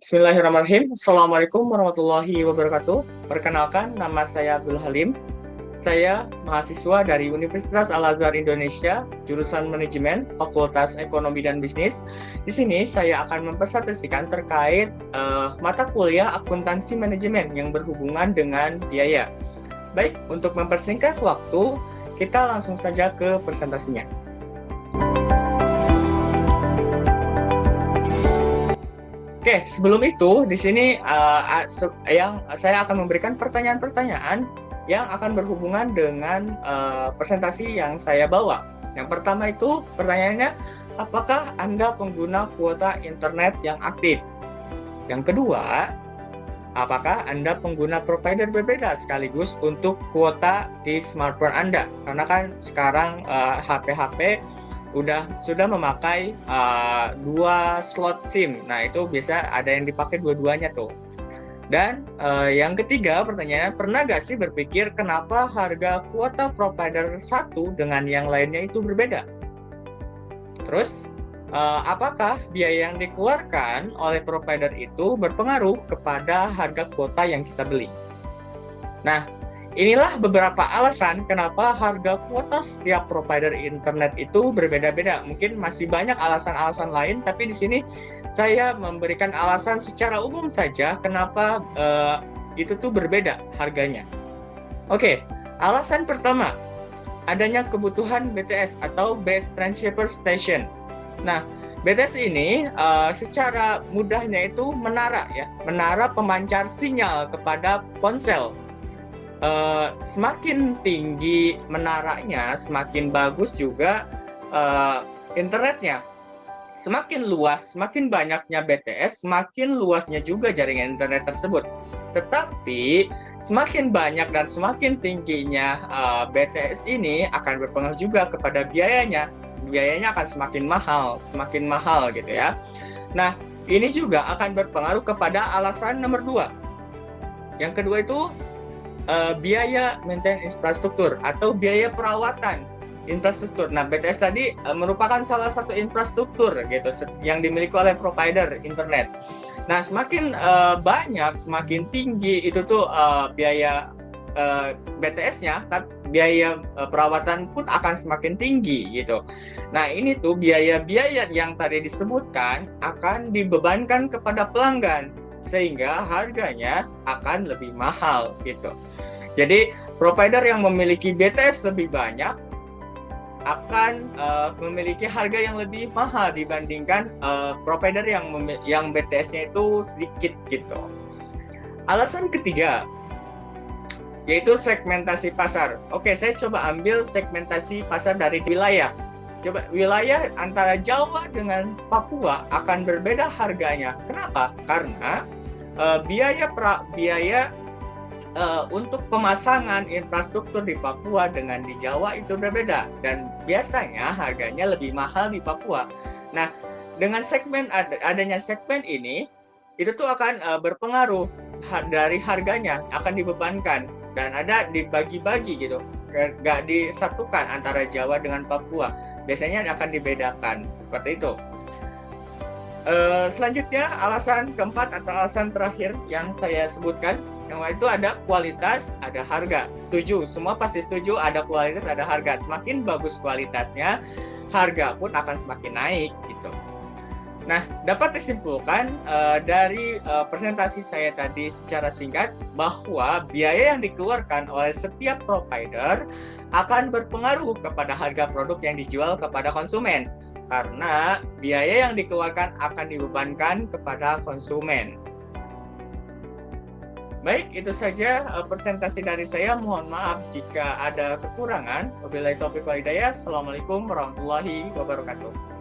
Bismillahirrahmanirrahim. Assalamualaikum warahmatullahi wabarakatuh. Perkenalkan, nama saya Abdul Halim. Saya mahasiswa dari Universitas Al-Azhar Indonesia, jurusan Manajemen, Fakultas Ekonomi dan Bisnis. Di sini saya akan mempresentasikan terkait mata kuliah akuntansi manajemen yang berhubungan dengan biaya. Baik, untuk mempersingkat waktu, kita langsung saja ke presentasinya. Oke, sebelum itu di sini yang saya akan memberikan pertanyaan-pertanyaan yang akan berhubungan dengan presentasi yang saya bawa. Yang pertama itu pertanyaannya, apakah Anda pengguna kuota internet yang aktif? Yang kedua, apakah Anda pengguna provider berbeda sekaligus untuk kuota di smartphone Anda? Karena kan sekarang HP-HP sudah memakai 2 slot SIM. Nah, itu biasa ada yang dipakai dua-duanya tuh. Dan yang ketiga pertanyaannya, pernah nggak sih berpikir kenapa harga kuota provider satu dengan yang lainnya itu berbeda? Terus, apakah biaya yang dikeluarkan oleh provider itu berpengaruh kepada harga kuota yang kita beli? Nah, inilah beberapa alasan kenapa harga kuota setiap provider internet itu berbeda-beda. Mungkin masih banyak alasan-alasan lain, tapi di sini saya memberikan alasan secara umum saja kenapa itu tuh berbeda harganya. Oke, alasan pertama, adanya kebutuhan BTS atau Base Transceiver Station. Nah, BTS ini secara mudahnya itu menara pemancar sinyal kepada ponsel. Semakin tinggi menaranya, semakin bagus juga internetnya. Semakin luas, semakin banyaknya BTS, semakin luasnya juga jaringan internet tersebut. Tetapi semakin banyak dan semakin tingginya BTS ini akan berpengaruh juga kepada biayanya. Biayanya akan semakin mahal gitu ya. Nah, ini juga akan berpengaruh kepada alasan nomor 2. Yang kedua itu biaya maintenance infrastruktur atau biaya perawatan infrastruktur. Nah, BTS tadi merupakan salah satu infrastruktur gitu yang dimiliki oleh provider internet. Nah, semakin banyak, semakin tinggi itu tuh biaya BTS-nya, biaya perawatan pun akan semakin tinggi gitu. Nah, ini tuh biaya-biaya yang tadi disebutkan akan dibebankan kepada pelanggan sehingga harganya akan lebih mahal gitu. Jadi provider yang memiliki BTS lebih banyak akan memiliki harga yang lebih mahal dibandingkan provider yang BTS-nya itu sedikit gitu. Alasan ketiga yaitu segmentasi pasar. Oke, saya coba ambil segmentasi pasar dari wilayah. Coba wilayah antara Jawa dengan Papua akan berbeda harganya. Kenapa? Karena biaya untuk pemasangan infrastruktur di Papua dengan di Jawa itu berbeda dan biasanya harganya lebih mahal di Papua. Nah, dengan adanya segmen ini itu tuh akan berpengaruh dari harganya akan dibebankan dan ada dibagi-bagi gitu, nggak disatukan antara Jawa dengan Papua. Biasanya akan dibedakan seperti itu. Selanjutnya alasan keempat atau alasan terakhir yang saya sebutkan, yang itu ada kualitas, ada harga. Setuju, semua pasti setuju ada kualitas, ada harga. Semakin bagus kualitasnya, harga pun akan semakin naik gitu. Nah, dapat disimpulkan dari presentasi saya tadi secara singkat bahwa biaya yang dikeluarkan oleh setiap provider akan berpengaruh kepada harga produk yang dijual kepada konsumen. Karena biaya yang dikeluarkan akan dibebankan kepada konsumen. Baik, itu saja presentasi dari saya. Mohon maaf jika ada kekurangan. Wabillahi taufiq wal hidayah. Assalamualaikum warahmatullahi wabarakatuh.